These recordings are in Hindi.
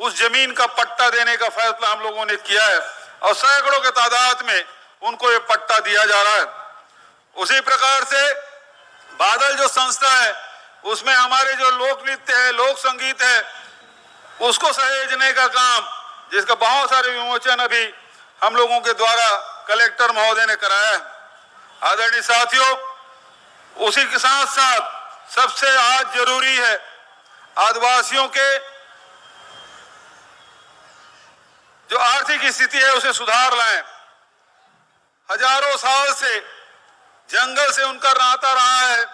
उस जमीन का पट्टा देने का फैसला हम लोगों ने किया है और सैकड़ों के तादाद में उनको ये पट्टा दिया जा रहा है। उसी प्रकार से बादल जो संस्था है उसमें हमारे जो लोक नृत्य है, लोक संगीत है, उसको सहेजने का काम, जिसका बहुत सारे विमोचन अभी हम लोगों के द्वारा कलेक्टर महोदय ने कराया है। आदरणीय साथियों, उसी के साथ साथ सबसे आज जरूरी है आदिवासियों के जो आर्थिक स्थिति है उसे सुधार लाएं। हजारों साल से जंगल से उनका नाता रहा है,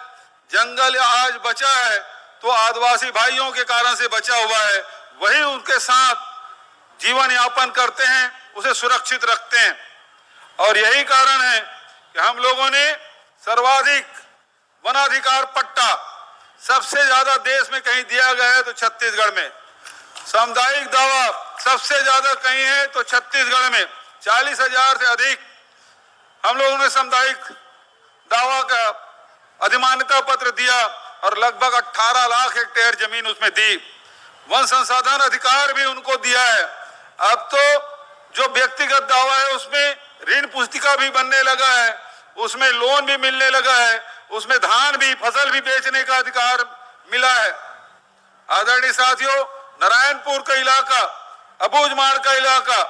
जंगल आज बचा है तो आदिवासी भाइयों के कारण से बचा हुआ है, वही उनके साथ जीवन यापन करते हैं, उसे सुरक्षित रखते हैं। और यही कारण है कि हम लोगों ने सर्वाधिक वनाधिकार पट्टा सबसे ज्यादा देश में कहीं दिया गया है तो छत्तीसगढ़ में, सामुदायिक दावा सबसे ज्यादा कहीं है तो छत्तीसगढ़ में 40,000 से अधिक हम लोगों ने सामुदायिक दावा का अधिमान्यता पत्र दिया और लगभग 18 लाख हेक्टेयर जमीन उसमें दी। वन संसाधन अधिकार भी उनको दिया है। अब तो जो व्यक्तिगत दावा है उसमें ऋण पुस्तिका भी बनने लगा है, उसमें लोन भी मिलने लगा है, उसमें धान भी, फसल भी बेचने का अधिकार मिला है। आदरणीय साथियों, नारायणपुर का इलाका, अबूझमाड़ का इलाका,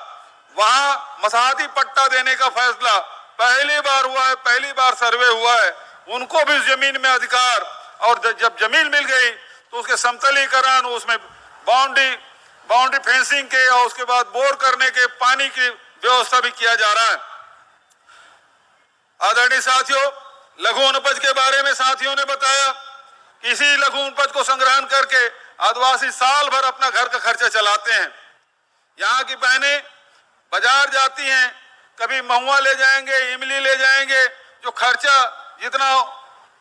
वहां मसाहती पट्टा देने का फैसला पहली बार हुआ है, पहली बार सर्वे हुआ है। उनको भी उस जमीन में अधिकार, और जब जमीन मिल गई तो उसके समतलीकरण, उसमें बाउंड्री फेंसिंग के और उसके बाद बोर करने के, पानी की व्यवस्था भी किया जा रहा है। आदरणीय साथियों, लघु वनोपज के बारे में साथियों ने बताया कि इसी लघु वनोपज को संग्रहण करके आदिवासी साल भर अपना घर का खर्चा चलाते हैं। यहाँ की बहनें बाजार जाती हैं, कभी महुआ ले जाएंगे, इमली ले जाएंगे, जो खर्चा जितना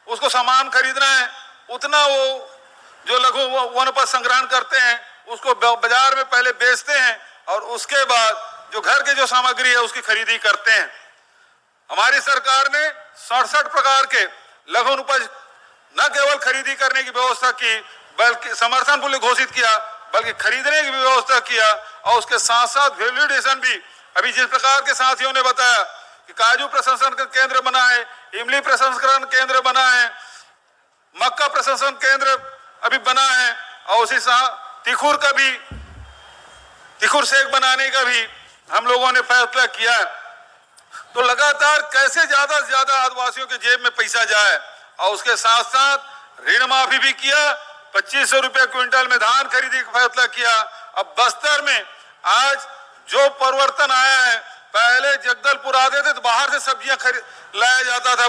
उसको सामान खरीदना है उतना वो जो लघु वनोपज संग्रहण करते हैं उसको बाजार में पहले बेचते हैं और उसके बाद जो घर के जो सामग्री है उसकी खरीदी करते हैं। हमारी सरकार ने 67 प्रकार के लघु वनोपज न केवल खरीदी करने की व्यवस्था की, बल्कि समर्थन मूल्य घोषित किया, बल्कि खरीदने की व्यवस्था किया और उसके साथ साथ वैल्यू एडिशन भी। अभी जिस प्रकार के साथियों ने बताया कि काजू प्रसंस्करण केंद्र बना है, इमली प्रसंस्करण केंद्र बना है, मक्का प्रसंस्करण केंद्र अभी बना है और उसी साथ तिखुर सेक बनाने का भी हम लोगों ने फैसला किया है। तो लगातार कैसे ज्यादा से ज्यादा आदिवासियों के जेब में पैसा जाए, और उसके साथ साथ ऋण माफी भी किया। 2500 रुपये क्विंटल में धान खरीदी का फैसला किया। अब बस्तर में आज जो परिवर्तन आया है, पहले जगदलपुर आते थे तो बाहर से सब्जियां लाया जाता था।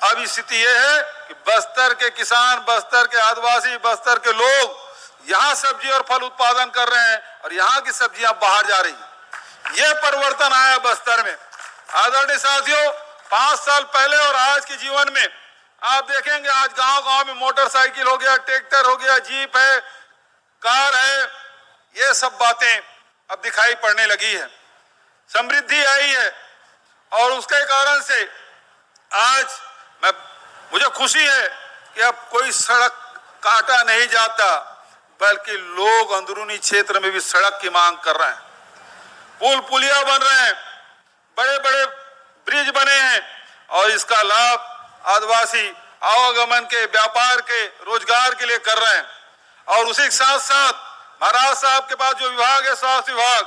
अब स्थिति यह है कि बस्तर के किसान, बस्तर के आदिवासी, बस्तर के लोग यहाँ सब्जी और फल उत्पादन कर रहे हैं और यहाँ की सब्जियां बाहर जा रही हैं। यह परिवर्तन आया बस्तर में। आदरणीय साथियों, 5 साल पहले और आज के जीवन में आप देखेंगे आज गांव-गांव में मोटरसाइकिल हो गया, ट्रैक्टर हो गया, जीप है, कार है, ये सब बातें अब दिखाई पड़ने लगी है। समृद्धि आई है और उसके कारण से आज मुझे खुशी है कि अब कोई सड़क काटा नहीं जाता, बल्कि लोग अंदरूनी क्षेत्र में भी सड़क की मांग कर रहे हैं। पुल पुलिया बन रहे हैं, बड़े बड़े ब्रिज बने हैं और इसका लाभ आदिवासी आवागमन के, व्यापार के, रोजगार के लिए कर रहे हैं। और उसी के साथ साथ महाराज साहब के पास जो विभाग है, स्वास्थ्य विभाग,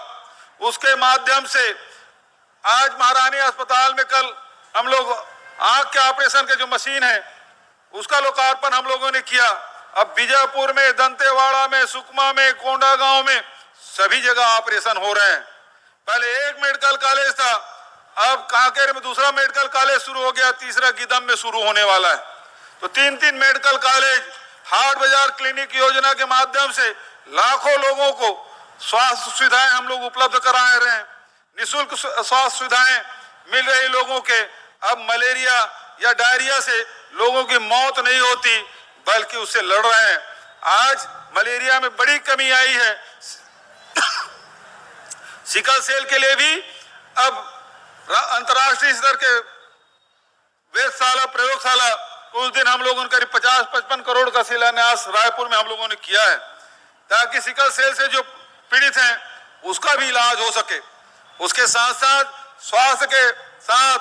उसके माध्यम से आज महारानी अस्पताल में कल हम लोग आंख के ऑपरेशन के जो मशीन है उसका लोकार्पण हम लोगों ने किया। अब बीजापुर में, दंतेवाड़ा में, सुकमा में, कोंडागांव में सभी जगह ऑपरेशन हो रहे हैं। पहले एक मेडिकल कॉलेज था, अब कांकेर में दूसरा मेडिकल कॉलेज शुरू हो गया, तीसरा गीदम में शुरू होने वाला है। तो 3-3 मेडिकल कॉलेज, हाट बाजार क्लिनिक योजना के माध्यम से लाखों लोगों को स्वास्थ्य सुविधाएं हम लोग उपलब्ध करा रहे हैं। निःशुल्क स्वास्थ्य सुविधाएं मिल रही लोगों के। अब मलेरिया या डायरिया से लोगों की मौत नहीं होती, बल्कि उससे लड़ रहे हैं। आज मलेरिया में बड़ी कमी आई है। सिकल सेल के लिए भी अब अंतर्राष्ट्रीय स्तर के वेधशाला, प्रयोगशाला, उस दिन हम लोगों ने करीब 50-55 करोड़ का शिलान्यास रायपुर में हम लोगों ने किया है, ताकि सिकल सेल से जो पीड़ित हैं उसका भी इलाज हो सके। उसके साथ साथ स्वास्थ्य के साथ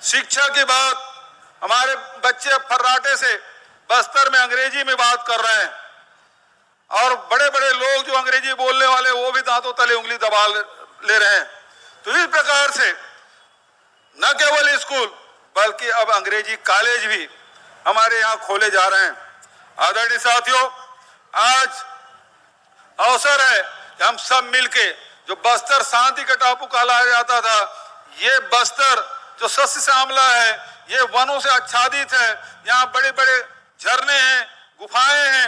शिक्षा की बात, हमारे बच्चे फर्राटे से बस्तर में अंग्रेजी में बात कर रहे हैं और बड़े बड़े लोग जो अंग्रेजी बोलने वाले वो भी दांतों तले उंगली दबा ले रहे हैं। तो इस प्रकार से न केवल स्कूल बल्कि अब अंग्रेजी कॉलेज भी हमारे यहाँ खोले जा रहे हैं। आदरणीय साथियों, आज अवसर है कि हम सब मिलके जो बस्तर शांति का टापू कहलाया जाता था, ये बस्तर जो सस्य श्यामला है, ये वनों से आच्छादित है, यहाँ बड़े बड़े झरने हैं, गुफाएं हैं,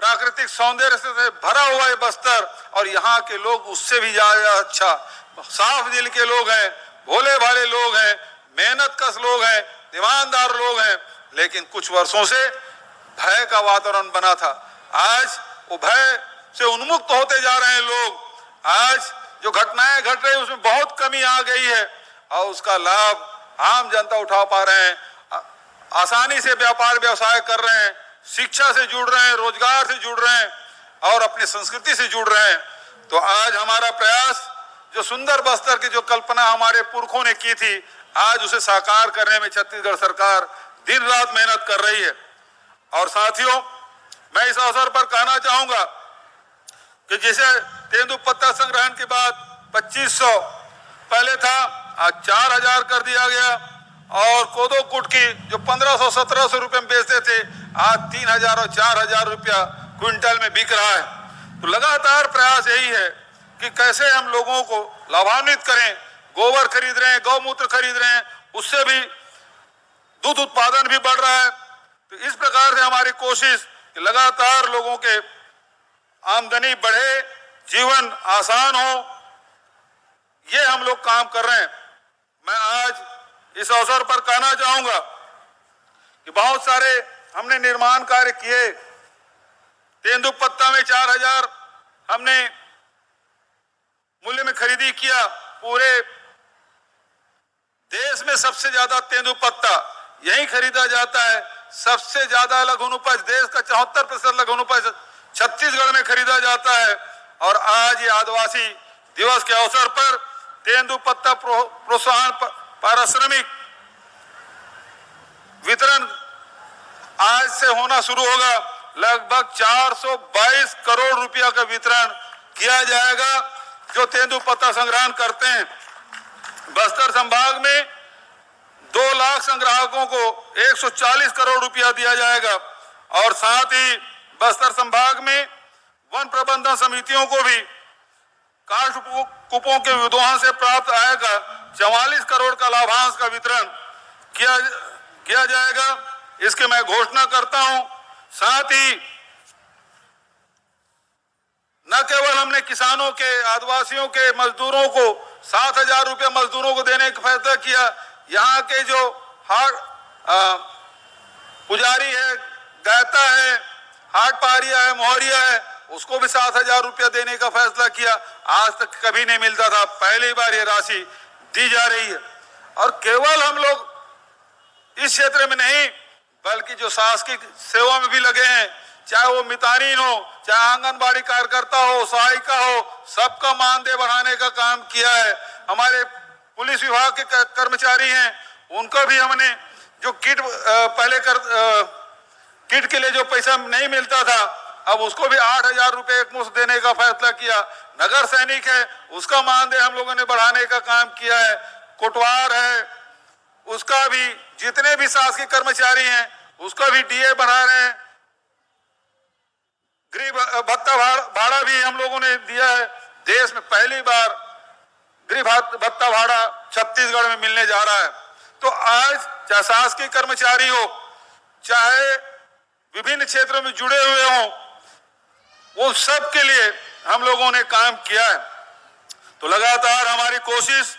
प्राकृतिक सौंदर्य से भरा हुआ है बस्तर। और यहाँ के लोग उससे भी ज्यादा अच्छा साफ दिल के लोग हैं, भोले भाले लोग हैं, मेहनत कश लोग हैं, ईमानदार लोग हैं। लेकिन कुछ वर्षों से भय का वातावरण बना था, आज वो भय से उन्मुक्त होते जा रहे हैं लोग। आज जो घटनाएं घट रही उसमें बहुत कमी आ गई है और उसका लाभ आम जनता उठा पा रहे हैं, आसानी से व्यापार व्यवसाय कर रहे हैं, शिक्षा से जुड़ रहे हैं, रोजगार से जुड़ रहे हैं और अपनी संस्कृति से जुड़ रहे हैं। तो आज हमारा प्रयास, जो सुंदर बस्तर की जो कल्पना हमारे पुरखों ने की थी, आज उसे साकार करने में छत्तीसगढ़ सरकार दिन रात मेहनत कर रही है। और साथियों, मैं इस अवसर पर कहना चाहूंगा कि जैसे तेंदुपत्ता संग्रहण के बाद 2500 पहले था, आज 4000 कर दिया गया और कोदो कुट की जो 1500-1700 रुपए में बेचते थे, आज 3000 और 4000 रुपया क्विंटल में बिक रहा है। तो लगातार प्रयास यही है कि कैसे हम लोगों को लाभान्वित करें। गोबर खरीद रहे हैं, गौमूत्र खरीद रहे हैं, उससे भी दूध उत्पादन भी बढ़ रहा है। तो इस प्रकार से हमारी कोशिश कि लगातार लोगों के आमदनी बढ़े, जीवन आसान हो, ये हम लोग काम कर रहे हैं। मैं आज इस अवसर पर कहना चाहूंगा कि बहुत सारे हमने निर्माण कार्य किए। तेंदुपत्ता में 4000 हमने मूल्य में खरीदी किया। पूरे देश में सबसे ज्यादा तेंदुपत्ता यही खरीदा जाता है। सबसे ज्यादा लघुन उपज, देश का 74% लघुन उपज छत्तीसगढ़ में खरीदा जाता है। और आज ये आदिवासी दिवस के अवसर पर तेंदुपत्ता प्रोत्साहन पारिश्रमिक वितरण आज से होना शुरू होगा। लगभग 422 करोड़ रुपया का वितरण किया जाएगा जो तेंदुपत्ता संग्रहण करते हैं। बस्तर संभाग में 2 लाख संग्राहकों को 140 करोड़ रुपया दिया जाएगा और साथ ही बस्तर संभाग में वन प्रबंधन समितियों को भी काष्ठ कूपों के विद्वान से प्राप्त आय का 44 करोड़ का लाभांश का वितरण किया जाएगा। इसकी मैं घोषणा करता हूं। साथ ही न केवल हमने किसानों के, आदिवासियों के मजदूरों को 7000 रुपये मजदूरों को देने का फैसला किया। यहाँ के जो पुजारी है, गायता है, हाट पहाड़िया है, मोहरिया है, उसको भी 7000 रुपया देने का फैसला किया। आज तक कभी नहीं मिलता था, पहली बार ये राशि दी जा रही है। और केवल हम लोग इस क्षेत्र में नहीं बल्कि जो शासकीय सेवा में भी लगे हैं, चाहे वो मितानिन हो, चाहे आंगनबाड़ी कार्यकर्ता हो, सहायिका हो, सबका मानदेय बढ़ाने का काम किया है। हमारे पुलिस विभाग के कर्मचारी हैं, उनको भी हमने जो किट पहले किट के लिए जो पैसा नहीं मिलता था, अब उसको भी 8000 रुपये एक मुश्त देने का फैसला किया। नगर सैनिक है, उसका मानदेय हम लोगों ने बढ़ाने का काम किया है। कोटवार है, उसका भी, जितने भी शासकीय कर्मचारी हैं उसका भी डीए बढ़ा रहे हैं। गृह भत्ता भाड़ा भी हम लोगों ने दिया है। देश में पहली बार गृह भत्ता भाड़ा छत्तीसगढ़ में मिलने जा रहा है। तो आज चाहे शासकीय कर्मचारी हो, चाहे विभिन्न क्षेत्रों में जुड़े हुए हों, वो सब के लिए हम लोगों ने काम किया है। तो लगातार हमारी कोशिश